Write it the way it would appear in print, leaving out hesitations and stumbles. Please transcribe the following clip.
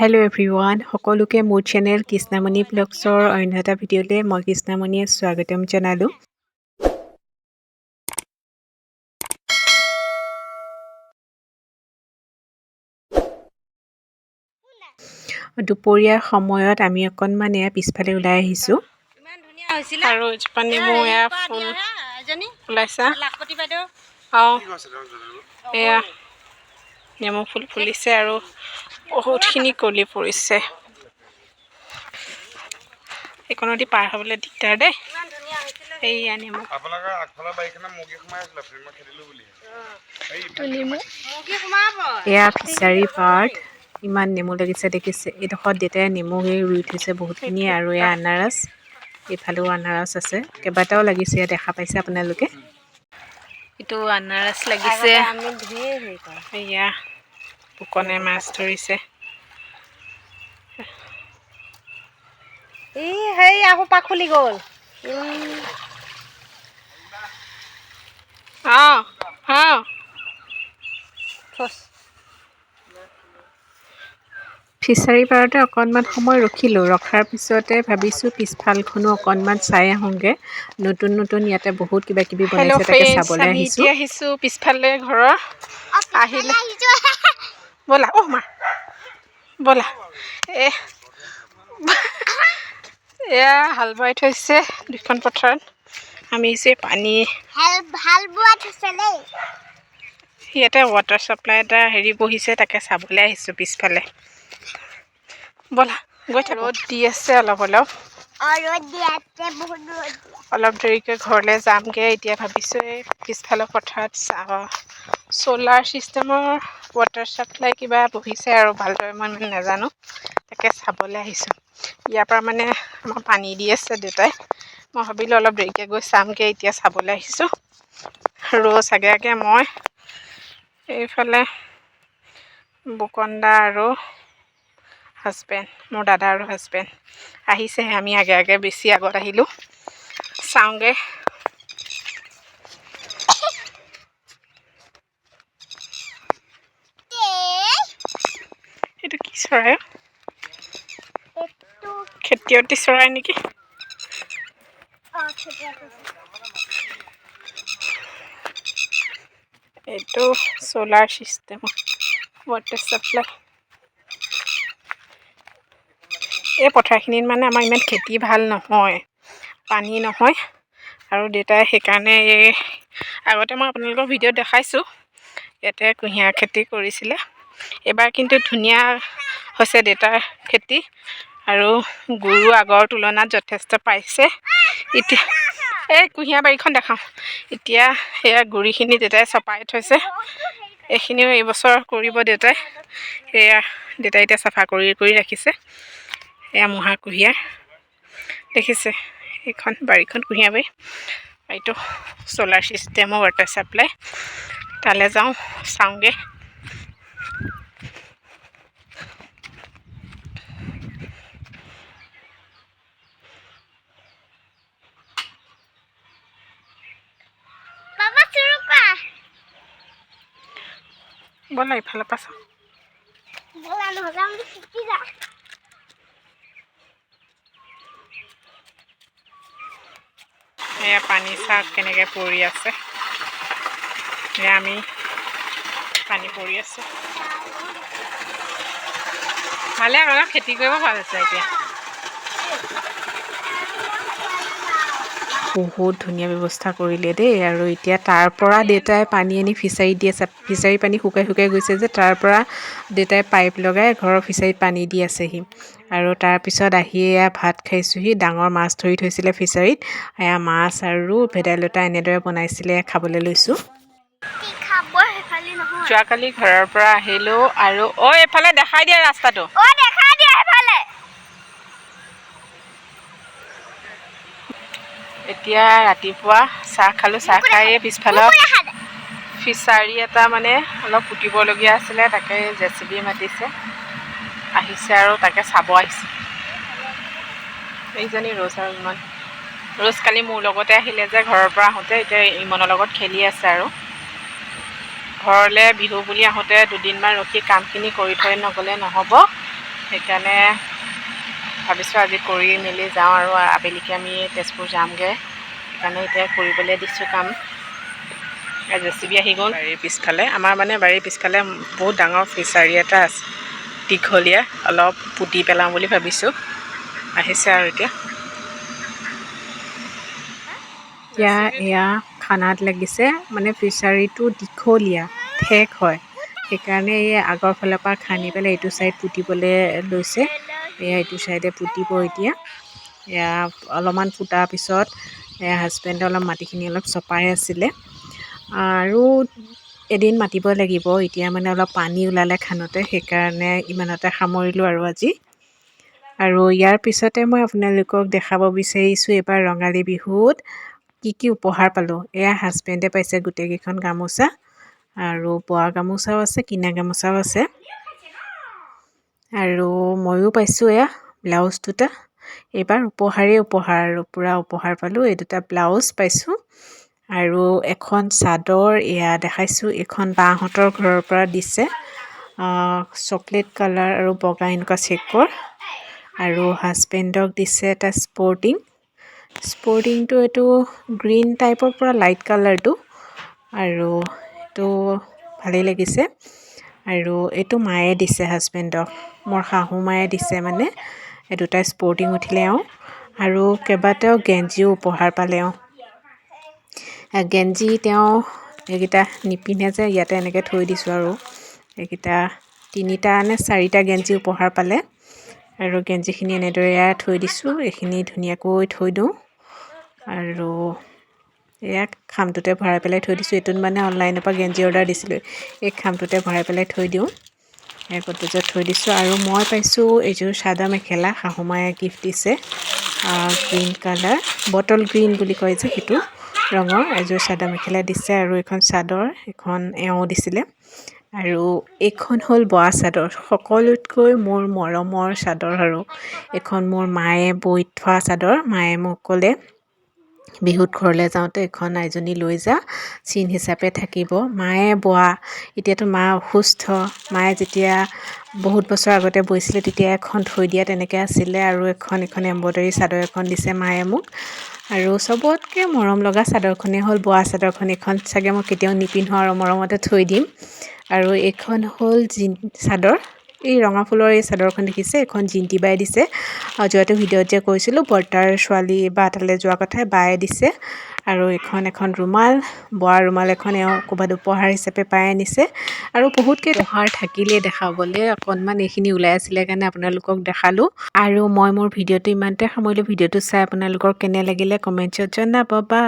Hello' everyone, সকলোকে মোৰ channel Krishnamani ব্লগছৰ অন্য এটা ভিডিঅ'লৈ মই কৃষ্ণামণিয়ে স্বাগতম জনালোঁ। দুপৰীয়াৰ সময়ত আমি অকণমান পিছফালে ওলাই আহিছোঁ আৰু নেমু ফুল ওলাইছা। এয়া নেমু ফুল ফুলিছে আৰু বহুতখিনি কলি পৰিছে। এইকণদি পাৰ হ'বলৈ দিগদাৰ দেই। এইয়া নেমু এয়া ফিচাৰী পাৰ্ট। ইমান নেমু লাগিছে দেখিছে। এইডোখৰত দেউতাই নেমু ৰুই থৈছে বহুতখিনি আৰু এয়া আনাৰস। এইফালেও আনাৰস আছে, কেইবাটাও লাগিছে দেখা পাইছে আপোনালোকে। এইটো আনাৰস লাগিছে। এয়া ফুকনে মাছ ধৰিছে। হেই আকৌ পাক খুলি গ'ল। ফিচাৰী পাৰতে অকণমান সময় ৰখিলোঁ। ৰখাৰ পিছতে ভাবিছোঁ পিছফালখনো অকণমান চাই আহোঁগৈ। নতুন ইয়াতে বহুত কিবা কিবি বনাইছে, তাকে চাবলৈ আমি আহিছোঁ। এতিয়া আহিছোঁ পিছফালে ঘৰৰ। আহিলে ব'লা মা ব'লা। এয়া হাল বাই থৈছে দুখন পথাৰত। আমি যে পানী হাল বোৱা থৈছে দেই। ইয়াতে ৱাটাৰ চাপ্লাই এটা বহিছে, তাকে চাবলৈ আহিছোঁ পিছফালে। ব'লা গৈ থাকোঁ। ৰ'দ দি আছে অলপ অলপ দেৰিকৈ ঘৰলৈ যামগৈ। এতিয়া ভাবিছোঁ এই পিছফালৰ পথাৰত চ'লাৰ ছিষ্টেমৰ ৱাটাৰ চাপ্লাই কিবা বহিছে আৰু ভালদৰে মই নাজানো, তাকে চাবলৈ আহিছোঁ। ইয়াৰ পৰা আমাৰ পানী দি আছে দেউতাই। মই ভাবিলোঁ অলপ দেৰিকৈ গৈ চামগৈ, এতিয়া চাবলৈ আহিছোঁ। ৰ'জ আগে মই, এইফালে বুকন্দা আৰু হাজবেণ্ড, মোৰ দাদা আৰু হাজবেণ্ড আহিছেহে। আমি আগে বেছি আগত আহিলোঁ। চাওঁগৈ। এইটো কি চৰাই? খেতিয়তী চৰাই নেকি? এইটো চ'লাৰ ছিষ্টেম ৱাটাৰ চাপ্লাই। এই পথাৰখিনিত আমাৰ ইমান খেতি ভাল নহয়, পানী নহয়। আৰু দেউতাই সেইকাৰণে আগতে মই আপোনালোকৰ ভিডিঅ'ত দেখাইছোঁ, ইয়াতে কুঁহিয়াৰ খেতি কৰিছিলে। এইবাৰ কিন্তু ধুনীয়া হৈছে দেউতাৰ খেতি, আৰু গৰু আগৰ তুলনাত যথেষ্ট পাইছে। এতিয়া কুঁহিয়াৰ বাৰীখন দেখাওঁ। এতিয়া সেয়া গুৰিখিনি দেউতাই চপাই থৈছে। এইখিনিও এইবছৰ কৰিব দেউতাই। দেউতাই এতিয়া চাফা কৰি ৰাখিছে। এয়া মহা কুঁহিয়াৰ দেখিছে। এইখন বাৰীখন কুঁহিয়াৰ বাৰী। এইটো চ'লাৰ ছিষ্টেমৰ ৱাটাৰ চাপ্লাই। তালৈ যাওঁ, চাওঁগৈ। ব'লা ইফালৰ পৰা চাওঁ। এয়া পানী চাওক কেনেকৈ পৰি আছে। এয়া আমি পানী পৰি আছোঁ। ভালে অলপ খেতি কৰিব ভাল হৈছে এতিয়া। বহুত ধুনীয়া ব্যৱস্থা কৰিলে দেই। আৰু এতিয়া তাৰ পৰা দেউতাই পানী আনি ফিচাৰীত দি আছে। ফিচাৰী পানী শুকাই গৈছে যে, তাৰ পৰা দেউতাই পাইপ লগাই ঘৰৰ ফিচাৰীত পানী দি আছেহি। আৰু তাৰপিছত আহি এয়া ভাত খাইছোঁহি। ডাঙৰ মাছ ধৰি থৈছিলে ফিচাৰীত। এয়া মাছ আৰু ভেদাইলতা এনেদৰে বনাইছিলে, খাবলৈ লৈছোঁ। যোৱাকালি ঘৰৰ পৰা আহিলোঁ আৰু এইফালে দেখাই দিয়া ৰাস্তাটো। এতিয়া ৰাতিপুৱা চাহ খালোঁ। চাহ খাই পিছফালৰ ফিচাৰী এটা অলপ পুতিবলগীয়া আছিলে, তাকে JCB মাতিছে, আহিছে আৰু তাকে চাব আহিছে। এইজনী ৰ'জ আৰু ইমন। ৰ'জ কালি মোৰ লগতে আহিলে যে ঘৰৰ পৰা আহোঁতে, এতিয়া ইমনৰ লগত খেলি আছে। আৰু ঘৰলৈ বিহু বুলি আহোঁতে দুদিনমান ৰখি কামখিনি কৰি থৈ নগ'লে নহ'ব। সেইকাৰণে ভাবিছোঁ আজি কৰি মেলি যাওঁ আৰু আবেলিকৈ আমি তেজপুৰ যামগৈ। সেইকাৰণে এতিয়া কৰিবলৈ দিছোঁ কাম। জেচিবি আহি গ'ল বাৰীৰ পিছফালে। আমাৰ মানে বাৰীৰ পিছফালে বহুত ডাঙৰ ফিচাৰী এটা আছে, দীঘলীয়া। অলপ পুতি পেলাওঁ বুলি ভাবিছোঁ। আহিছে আৰু এতিয়া এয়া খানাত লাগিছে। মানে ফিচাৰীটো দীঘলীয়া ঠেক হয়, সেইকাৰণে এই আগৰ ফালৰ পৰা খান্দি পেলাই এইটো ছাইড পুতিবলৈ লৈছে। এয়া এইটো ছাইডে পুতিব এতিয়া। এয়া অলপমান পুতাৰ পিছত হাজবেণ্ডে অলপ মাটিখিনি অলপ চপাই আছিলে। আৰু এদিন মাতিব লাগিব। এতিয়া মানে অলপ পানী ওলালে খানতে, সেইকাৰণে ইমানতে সামৰিলোঁ আৰু আজি। আৰু ইয়াৰ পিছতে মই আপোনালোকক দেখাব বিচাৰিছোঁ এইবাৰ ৰঙালী বিহুত কি উপহাৰ পালোঁ। এয়া হাজবেণ্ডে পাইছে গোটেইকেইখন গামোচা, আৰু বোৱা গামোচাও আছে, কিনা গামোচাও আছে। আৰু ময়ো পাইছোঁ এয়া ব্লাউজ দুটা। এইবাৰ উপহাৰেই উপহাৰ আৰু পূৰা উপহাৰ পালোঁ। এই দুটা ব্লাউজ পাইছোঁ আৰু এখন চাদৰ এয়া দেখাইছোঁ। এখন বাহঁতৰ ঘৰৰ পৰা দিছে, চকলেট কালাৰ আৰু বগা এনেকুৱা চেকৰ। আৰু হাজবেণ্ডক দিছে এটা স্পৰ্টিংটো এইটো গ্ৰীণ টাইপৰ পৰা লাইট কালাৰটো, আৰু এইটো ভালেই লাগিছে। আৰু এইটো মায়ে দিছে হাজবেণ্ডক, মোৰ শাহু মায়ে দিছে। মানে এই দুটা স্পৰ্টিং উঠিলে এওঁ। আৰু কেইবাটাও গেঞ্জিও উপহাৰ পালে এওঁ। গেঞ্জি তেওঁ এইকেইটা নিপিন্ধে যে, ইয়াতে এনেকৈ থৈ দিছোঁ। আৰু এইকেইটা 3টা নে 4টা গেঞ্জি উপহাৰ পালে। আৰু গেঞ্জিখিনি এনেদৰে থৈ দিছোঁ। এইখিনি ধুনীয়াকৈ থৈ দিওঁ আৰু এয়া খামটোতে ভৰাই পেলাই থৈ দিছোঁ। এইটোত মানে অনলাইনৰ পৰা গেঞ্জি অৰ্ডাৰ দিছিলোঁ। এই খামটোতে ভৰাই পেলাই থৈ দিওঁ। গডৰেজত থৈ দিছোঁ। আৰু মই পাইছোঁ এইযোৰ চাদৰ মেখেলা, শাহুমায়ে গিফ্ট দিছে। গ্ৰীণ কালাৰ, বটল গ্ৰীণ বুলি কয় যে সেইটো ৰঙৰ এযোৰ চাদৰ মেখেলা দিছে। আৰু এখন চাদৰ, এখন এওঁ দিছিলে। আৰু এইখন হ'ল বোৱা চাদৰ, সকলোতকৈ মোৰ মৰমৰ চাদৰ। আৰু এইখন মোৰ মায়ে বৈ থোৱা চাদৰ। মায়ে মোক ক'লে বিহুত ঘৰলৈ যাওঁতে এখন আইজনী লৈ যা, চিন হিচাপে থাকিব। মায়ে বোৱা, এতিয়াতো মা অসুস্থ। মায়ে যেতিয়া বহুত বছৰ আগতে বৈছিলে, তেতিয়া এখন থৈ দিয়া তেনেকৈ আছিলে। আৰু এখন এম্ব্ৰইডাৰী চাদৰ এখন দিছে মায়ে মোক। আৰু চবতকৈ মৰম লগা চাদৰখনেই হ'ল বোৱা চাদৰখন। এইখন চাগে মই কেতিয়াও নিপিন্ধোঁ আৰু মৰমতে থৈ দিম। আৰু এইখন হ'ল চাদৰ, এই ৰঙা ফুলৰ এই চাদৰখন দেখিছে, এইখন জিন্তি বাই দিছে। যোৱাটো ভিডিঅ'ত যে কৈছিলোঁ বৰ্তাৰ ছোৱালী বা তালৈ যোৱা কথাই, বায়ে দিছে। আৰু এখন ৰুমাল, বোৱা ৰুমাল এখন এওঁ ক'ৰবাত উপহাৰ হিচাপে পাই আনিছে। আৰু বহুতকেইটা উপহাৰ থাকিলেই দেখাবলৈ, অকণমান এইখিনি ওলাই আছিলে কাৰণে আপোনালোকক দেখালোঁ। আৰু মই মোৰ ভিডিঅ'টো ইমানতে সামৰিলোঁ। ভিডিঅ'টো চাই আপোনালোকৰ কেনে লাগিলে কমেণ্টছত জনাব। বা